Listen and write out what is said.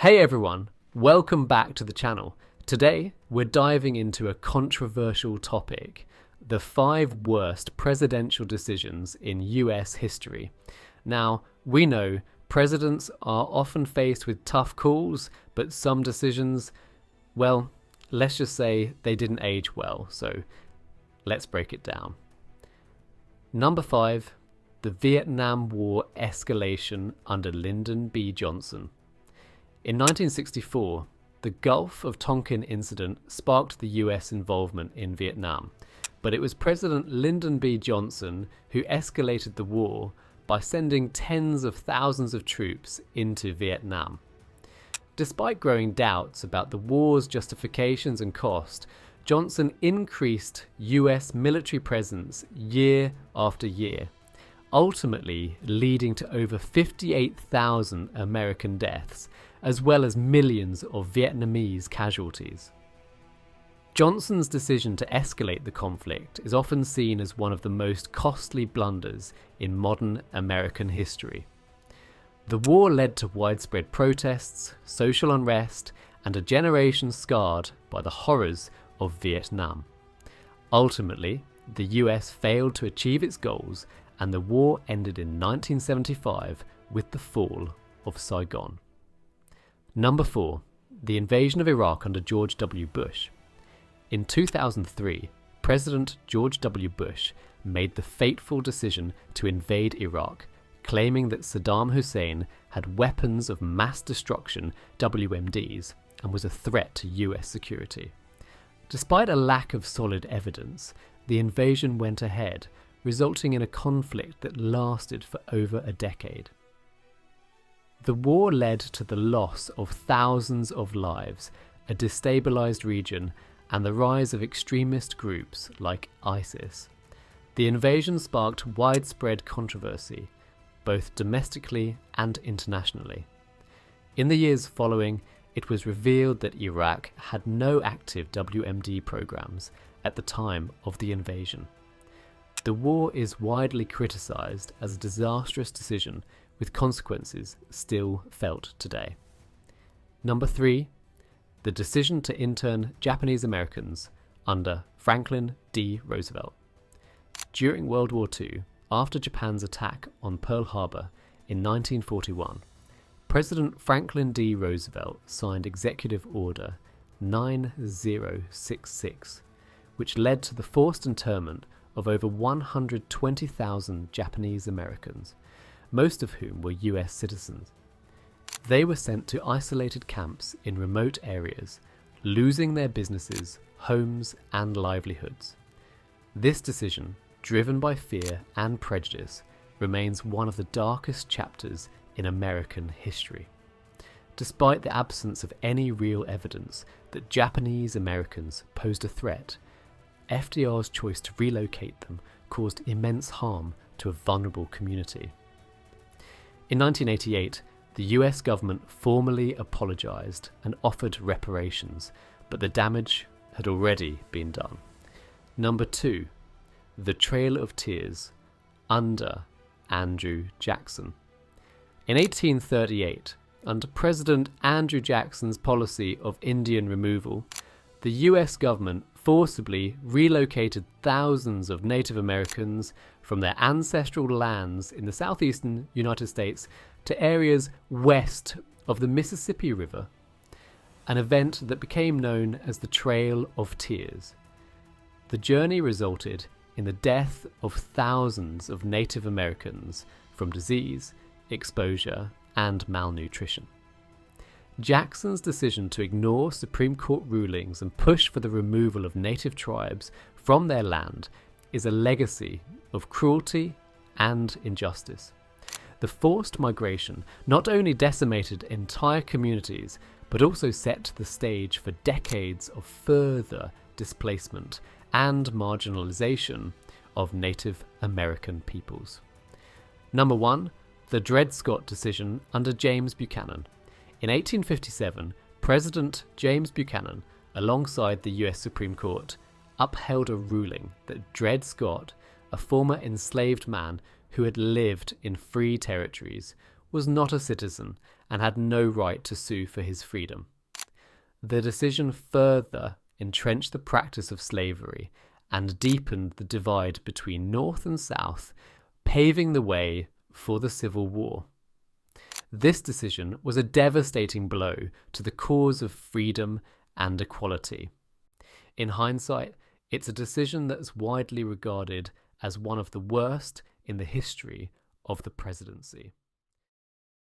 Hey everyone, welcome back to the channel. Today we're diving into a controversial topic, the 5 worst presidential decisions in US history. Now, we know presidents are often faced with tough calls, but some decisions, well, let's just say they didn't age well, so let's break it down. Number 5, the Vietnam War escalation under Lyndon B. Johnson. In 1964, the Gulf of Tonkin incident sparked the US involvement in Vietnam, but it was President Lyndon B. Johnson who escalated the war by sending tens of thousands of troops into Vietnam. Despite growing doubts about the war's justifications and cost, Johnson increased US military presence year after year, ultimately leading to over 58,000 American deaths, as well as millions of Vietnamese casualties. Johnson's decision to escalate the conflict is often seen as one of the most costly blunders in modern American history. The war led to widespread protests, social unrest, and a generation scarred by the horrors of Vietnam. Ultimately, the US failed to achieve its goals, and the war ended in 1975 with the fall of Saigon. Number 4. The invasion of Iraq under George W. Bush. In 2003, President George W. Bush made the fateful decision to invade Iraq, claiming that Saddam Hussein had weapons of mass destruction, WMDs, and was a threat to US security. Despite a lack of solid evidence, the invasion went ahead, resulting in a conflict that lasted for over a decade. The war led to the loss of thousands of lives, a destabilized region, and the rise of extremist groups like ISIS. The invasion sparked widespread controversy, both domestically and internationally. In the years following, it was revealed that Iraq had no active WMD programs at the time of the invasion. The war is widely criticized as a disastrous decision with consequences still felt today. Number 3, the decision to intern Japanese Americans under Franklin D. Roosevelt. During World War II, after Japan's attack on Pearl Harbor in 1941, President Franklin D. Roosevelt signed Executive Order 9066, which led to the forced internment of over 120,000 Japanese Americans, most of whom were US citizens. They were sent to isolated camps in remote areas, losing their businesses, homes, and livelihoods. This decision, driven by fear and prejudice, remains one of the darkest chapters in American history. Despite the absence of any real evidence that Japanese Americans posed a threat, FDR's choice to relocate them caused immense harm to a vulnerable community. In 1988, the US government formally apologized and offered reparations, but the damage had already been done. Number 2, the Trail of Tears under Andrew Jackson. In 1838, under President Andrew Jackson's policy of Indian removal, the US government forcibly relocated thousands of Native Americans from their ancestral lands in the southeastern United States to areas west of the Mississippi River, an event that became known as the Trail of Tears. The journey resulted in the death of thousands of Native Americans from disease, exposure, and malnutrition. Jackson's decision to ignore Supreme Court rulings and push for the removal of native tribes from their land is a legacy of cruelty and injustice. The forced migration not only decimated entire communities, but also set the stage for decades of further displacement and marginalization of Native American peoples. Number 1, the Dred Scott decision under James Buchanan. In 1857, President James Buchanan, alongside the US Supreme Court, upheld a ruling that Dred Scott, a former enslaved man who had lived in free territories, was not a citizen and had no right to sue for his freedom. The decision further entrenched the practice of slavery and deepened the divide between North and South, paving the way for the Civil War. This decision was a devastating blow to the cause of freedom and equality. In hindsight, it's a decision that's widely regarded as one of the worst in the history of the presidency.